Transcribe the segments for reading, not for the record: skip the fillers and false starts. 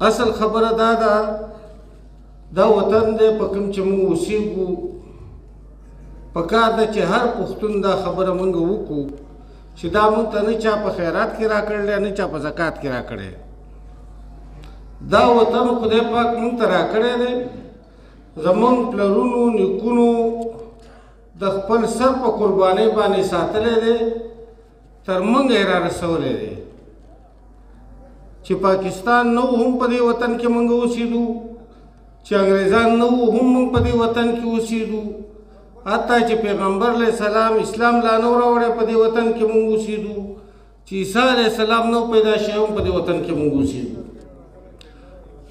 اصل خبره دا ده دا وطن دی په کوم چې موږ اوسېږو پکار ده چې هر پښتون دا خبره موږ وکړو چې دا موږ ته نه چا په خیرات کې راکړلی نه چا په زکات کې راکړی دا وطن خدای پاک موږ ته راکړی دی زموږ پلرونو نیکونو د خپل سر په قربانۍ باندې ساتلی دی تر موږ یې رارسولی دی چې پاکستان نه و هم په دې وطن کې موږ اوسېدو چې انګریزان نه و هم موږ په دې وطن کې اوسېدو حتی چې پیغمبر علیه السلام اسلام لا نه و راوړی په دې وطن کې موږ اوسېدو چې عیسی علیه السلام نه و پیدا شوی هم په دې وطن کې موږ اوسېدو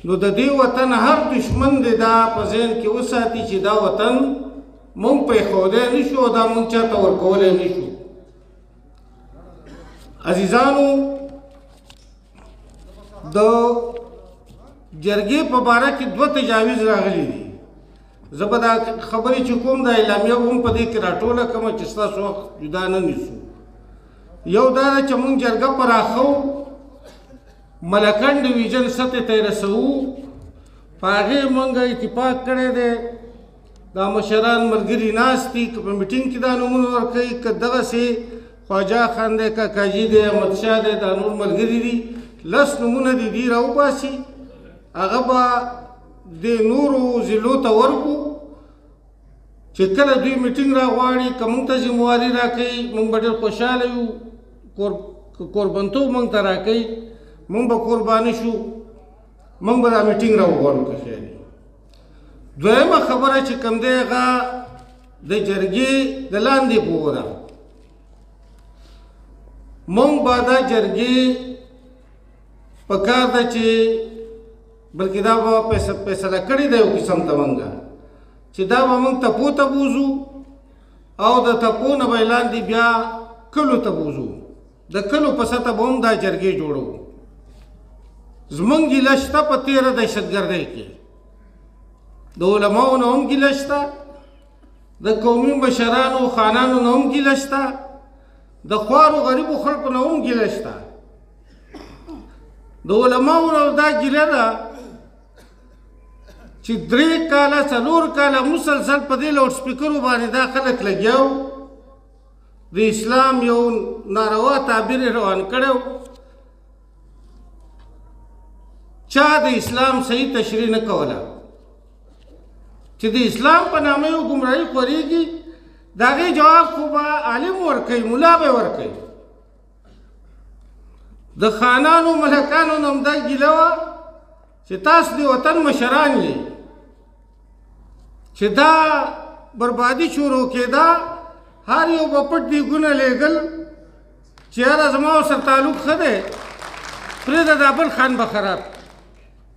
نو د دې وطن هر دشمن دی دا په ذهن کې وساتي چې دا وطن موږ پرېښودی نه شو او دا موږ چاته ورکولی نه شو عزیزانو د جرګې په باره کې دوه تجاویز راغلي دي زه به دا خبرې چې کوم دا اعلامیه به هم په دې کې راټوله کړمه چې ستاسو وخت جدا نه نیسو یو دا ده چې موږ جرګه پراخو ملکنډ ډویژن سطحې ته یې رسوو په هغې موږ اتفاق کړی دی دا مشران ملګري ناست دي که په میټینګ کې دا نومونه ورکوي که دغسې خواجه خان دی که کاجي دی احمدشاه دی دا نور ملګري دي 10 نومونه دي دوی راوباسي هغه به د نورو ضلعو ته ورکړو چې کله دوی میټینګ راغواړي که موږ ته ذمواري راکوي موږ به ډېر خوشحاله یو قربانتوب موږ ته راکوي موږ به قرباني شو موږ به دا میټینګ راوغواړو که خیر دویمه خبره چې کوم دی هغه د جرګې د لاندې پوه ده موږ به دا جرګې پکار ده چې بلکې دا به فیصله کړې ده یو قسم ته موږ چې دا به موږ تپو ته بوځو او د تپو نه به لاندې بیا کلو ته بوځو د کلو په سطح به هم دا جرګې جوړو زموږ ګیله شته په تېره دهشتګردۍ کې د علماو نه هم ګیله شته د قومي مشرانو خانانو نه هم ګیله شته د خوارو غریبو خلکو نه هم ګیله شته د علماو نه دا ګیله ده چې 3 کاله 4 کاله مسلسل په دې لاوډ سپیکرو باندې دا خلک لګیاو د اسلام یو ناروا تعبیر یې روان کړی چا د اسلام صحیح تشریح نه کوله چې د اسلام په نامه یو ګمراهي خورېږي د هغې جواب خو به عالم ورکوي ملا به ورکوي د خانانو ملکانو نه هم دا ګیله وه چې تاسو د وطن مشران یې چې دا بربادي شروع کېده هر یو به پټ دیګونه لېږل چې یاره زما ورسره تعلق ښه دی پرېږده دا بل خان به خراب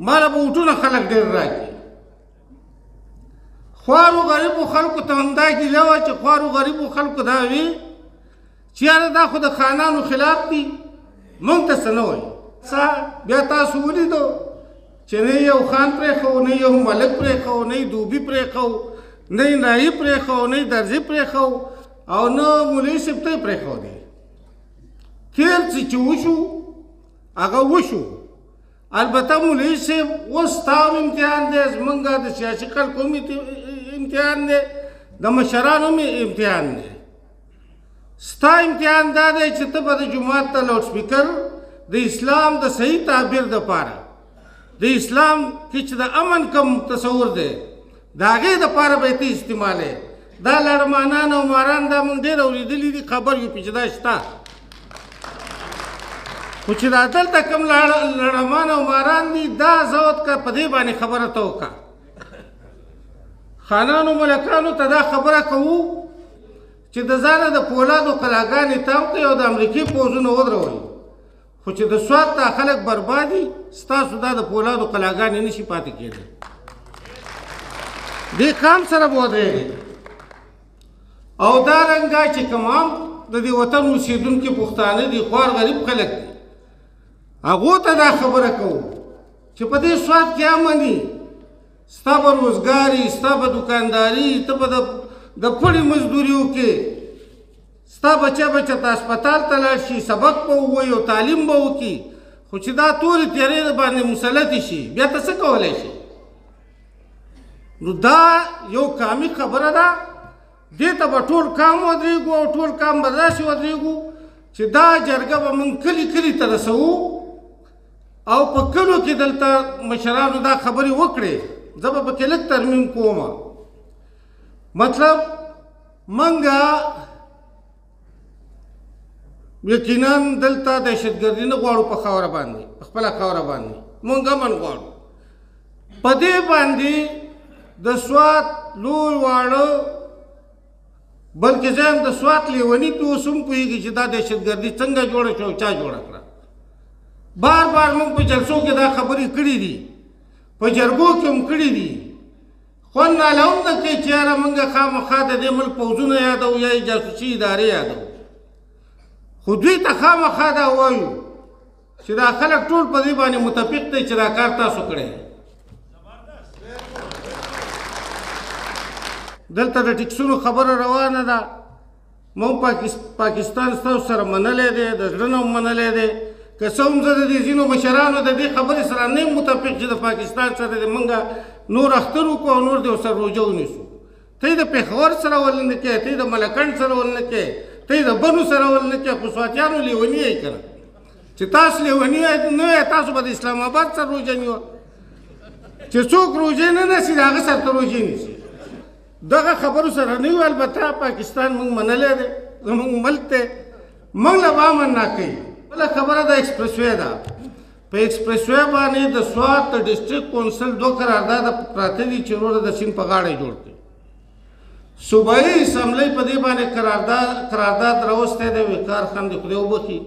ماله به وټونه خلک ډېر راکړي خوارو غریبو خلکو ته هم دا ګیله وه چې خوارو غریبو خلکو دا وي چې یاره دا خو د خانانو خلاف دي موږ ته څه نه وایي څه بیا تاسو ولیدو چې نه یو خان پرېښو نه یو ملک پرېښو نه یې دوبي پرېښو نه یې نایب پرېښو نه یې درزي پرېښو او نه مولوي صاحب ته یې پرېښودی تېر څه چې وشو هغه وشو البته مولوي صاحب اوس ستا هم امتحان دی زمونږ د سیاسي خلکو هم امتحان دی د مشرانو هم امتحان دی ستا امتحان دا دی چې ته به د جومات ته لاوډ سپیکر د اسلام د صحیح تعبیر دپاره د اسلام کې چې د امن کم تصور دی د هغې دپاره به یې ته استعمالوې دا لړمانان او ماران دا مونږ ډېر اورېدلي دي خبر یو پې چې دا شته خو چې دا دلته کوم لړمان او ماران دي دا زه که په دې باندې خبره ته وکړه خانانو ملکانو ته دا خبره کوو چې د ځانه د پولادو قلاګانې تام کړئ او د امریکې پوځونه ودروئ خو چې د سوات ته خلک بربادي ستاسو دا د پولادو قلاګانې نشي پاتې کېدی دې کام سره به ودرېږئ او دارنګه چې کوم هم د دې وطن اوسېدونکي پښتانه دي خوار غریب خلک دي هغو ته دا خبره کوو چې په دې سوات کې امن دي ستا به روزګاري ستا به دوکانداري ته به د پړې مزدوري وکړې ستا بچه ته اسپتال ته لاړ شي سبق به ووایي او تعلیم به وکړي خو چې دا تورې تیارې د باندې مسلطې شي بیا ته څه کولی شي؟ نو دا یو قامي خبره ده. دې ته به ټول قام ودرېږو او ټول قام به داسې ودرېږو چې دا جرګه به موږ کلي کلي ته رسوو او په کلو کې دلته مشرانو دا خبرې وکړې. زه به پکې لږ ترمیم کوم. مطلب منګه یقینا دلته دهشتګردي نه غواړو په خاوره باندې، په خپله خاوره باندې موږ امن غواړو. په دې باندې د سوات لوی واړه بلکې زه هم د سوات لیوني پې اوس هم پوهېږي چې دا دهشتګردي څنګه جوړه شوه او چا جوړه کړه. بار بار موږ په جلسو کې دا خبرې کړي دي، په جرګو کې هم کړي دي. خوند ناله هم نه کوي چې یاره موږ خامخا د دې ملک پوځونه یادوو یا یې جاسوسي ادارې یادوو. خو دوی ته خامخا دا وایو چې دا خلک ټول په دې باندې متفق دی چې دا کار تاسو کړی. دلته د ټیکسونو خبره روانه ده. موږ پاکستان ستاسو سره منلی دی، د زړه نه هم منلی دی. که څه هم زه د دې ځینو مشرانو د دې خبرې سره نه یم متفق چې د پاکستان سره د موږ نور اختر وکړو او نور د ورسره روژه ونیسو. ته یې د پېښور سره ول نه کوې، ته یې د ملکنډ سره ول نه کوې، ته یې د بنو سره ول نه کوې. خو سواتیانو لیوني یې که نه چې تاسو لیوني نه یې، تاسو به د اسلام آباد سره روژه نیوه. چې څوک روژې نه نیسي د هغه سره ته روژې نیسي. دغه خبرو سره نه یو. البته پاکستان موږ منلی دی، زموږ ملک دی، موږ له به امن نه کوي. بله خبره د ایکسپریس وی ده. په ایکسپریس وی باندې د سوات د ډسټرکټ کونسل 2 قرارداد پراته دي چې وروره د سیند په غاړه جوړ کړي. صوبایي اسمبلۍ په دې باندې قرارداد راوستی دی. وقار خان د خدای وبخي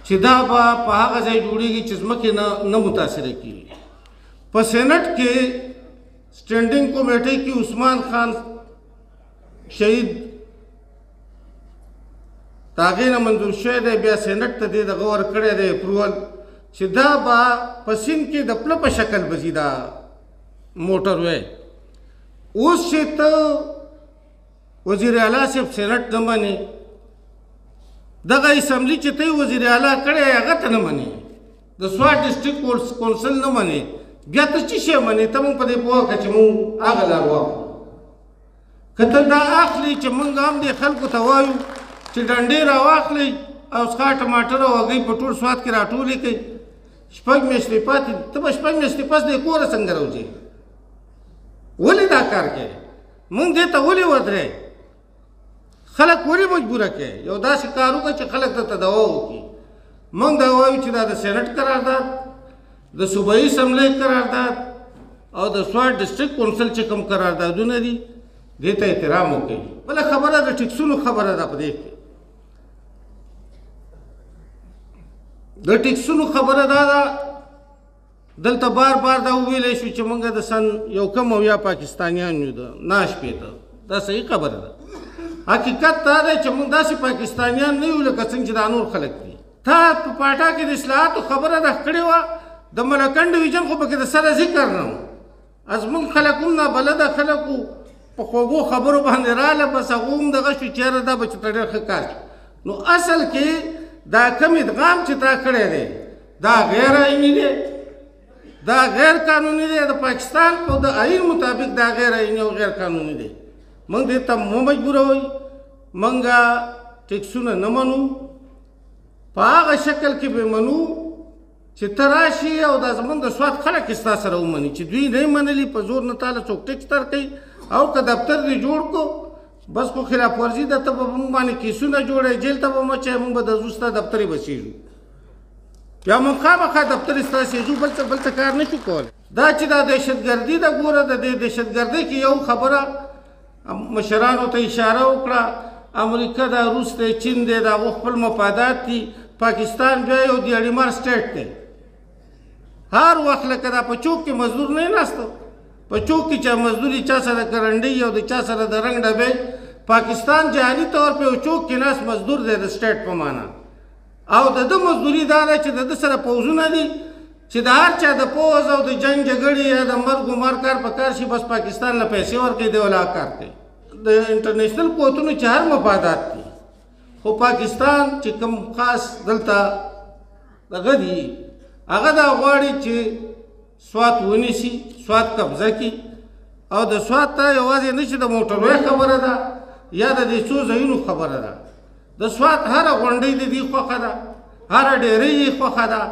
چې دا به په هغه ځای جوړېږي چې ځمکې نه متاثره کېږي. په سینټ کې سټینډینګ کمیټۍ کې عثمان خان شهید د هغې نه منظور شوی دی. بیا سینټ ته دې دغه ورکړی دی اپروول چې دا به په سیند کې د پله په شکل به ځي دا موټر وی. اوس چې ته وزیر اعلی صاحب سینټ نه منې، دغه اسمبلي چې ته یې وزیر اعلی کړی هغه ته نه منې، د سوات ډسټرکټ کونسل نه منې، بیا ته څه شی منې؟ ته موږ په دې پوه کړه چې موږ هغه لار واخلو. که ته دا اخلي چې موږ هم دې خلکو ته وایو چې ډنډې راواخلئ او څښا ټماټر او هګۍ په ټول سوات کې راټولې کړئ، 6 میاشتې پاتې دي، ته به 6 میاشتې پس دې کوره څنګه راوځې؟ ولې دا کار کوې؟ موږ دې ته ولې ودرې؟ خلک ولې مجبوره کوې؟ یو داسې کار وکړه چې خلک درته دوا وکړي. موږ دا وایو چې دا د سینټ قرارداد، د صوبایي اسمبلۍ قرارداد او د سوات ډسټرکټ کونسل چې کوم قراردادونه دي دې ته احترام وکړي. بله خبره د ټیکسونو خبره ده. په دې کې د ټیکسونو خبره دا ده. دلته بار بار دا وویلی شو چې موږ د سن 19 پاکستانیان یو، نه 80. دا صحیح خبره ده. حقیقت دا دی چې موږ داسې پاکستانیان نه یو لکه څنګه چې دا نور خلک دي. تا په پاټا کې د اصلاحاتو خبره ده کړې وه، د ملکنډ ډویژن خو پکې د سره ذکر نه و. زموږ خلک هم نابلده خلک وو، په خوږو خبرو باندې راله، بس هغه هم دغه شو چې یاره دا به چې ته ډېر ښه کار شي. نو اصل کې دا کم ادغام چې تا کړی دی دا غیر آئیني دی، دا غیر قانوني دی. د پاکستان په د آئین مطابق دا غیر آئیني او غیر قانوني دی. موږ دې ته مو مجبوروئ. موږ ټیکسونه نه منو، په هغه شکل کې به منو چې ته راشي او دا زموږ د سوات خلک یې ستا سره ومني. چې دوی نه یې منلي په زور نه تاله څوک ټیکس درکوي او که دفتر دې جوړ کړو بس خو خلاف ورزي ده، ته به موږ باندې کیسونه جوړوي، جیل ته به مچوي، موږ به د ځو ستا دفتر یې بسیږو، یا موږ خامخا دفتر یې ستاسې ځو، بل څه کار نه شو کولی. دا چې دا دهشتګردي ده، ګوره د دې دهشتګردۍ کې یو خبره مشرانو ته اشاره وکړه. امریکا ده، روس دی، چین دی، د هغو خپل مفادات دي. پاکستان بیا یو دیاړیمار سټیټ دی. هر وخت لکه دا په چوک کې مزدور نه ناسته، په چوک کې چا مزدوري، چا سره ګرنډۍ او د چا سره د رنګ ډبې. پاکستان جهاني طور په یو چوک کې ناست مزدور دی د سټیټ په معنا. او د ده مزدوري دا ده چې د ده سره پوځونه دي چې د هر چا د پوځ او د جنګ جګړې یا د مرګ و مار کار په کار شي، بس پاکستان له پیسې ورکوي، دی ولا کار کوي. د انټرنیشنل قوتونو چې هر مفادات دي، خو پاکستان چې کوم خاص دلته دغه دي هغه دا غواړي چې سوات ونیسي سوات قبضه کړي او د سوات ته یوازې نه چې د موټروی خبره ده یا د دې څو ځایونو خبره ده د سوات هره غونډۍ د دې خوښه ده هره ډیرۍ یې خوښه ده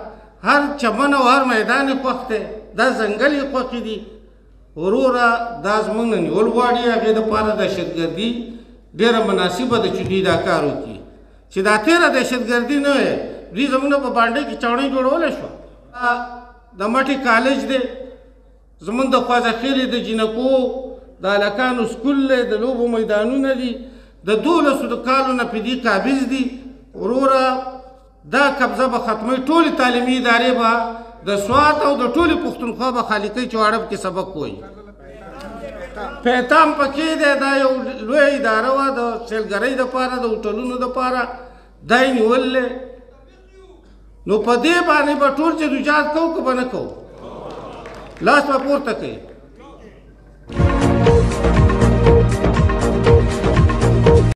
هر چمن او هر میدان یې خوښ دی دا ځنګل یې خوښې دي وروره دا زموږ نه نیول غواړي هغې دپاره دهشتګردي ډېره مناسبه ده چې دوی دا کار وکړي چې دا تېره دهشتګردي نه وی دوی زموږ نه په بانډۍ کې چوڼۍ جوړولی شوه د مټې کالج دی زموږ د خوازخیلې د جینکو د هلکانو سکول دی د لوبو میدانونه دي د 12 کالو نه په دې قابض دي وروره دا قبضه به ختموي ټولې تعلیمي ادارې به د سوات او د ټولې پښتونخوا به خالي کوي چې عرب کې سبق وایي پیتام پکې دی دا یو لویه اداره وه د سیلګرۍ دپاره د هوټلونو دپاره دا یې نیولې نو په دې باندې به ټول جدوجهد کوو که به نه کوو لاس به پورته کوي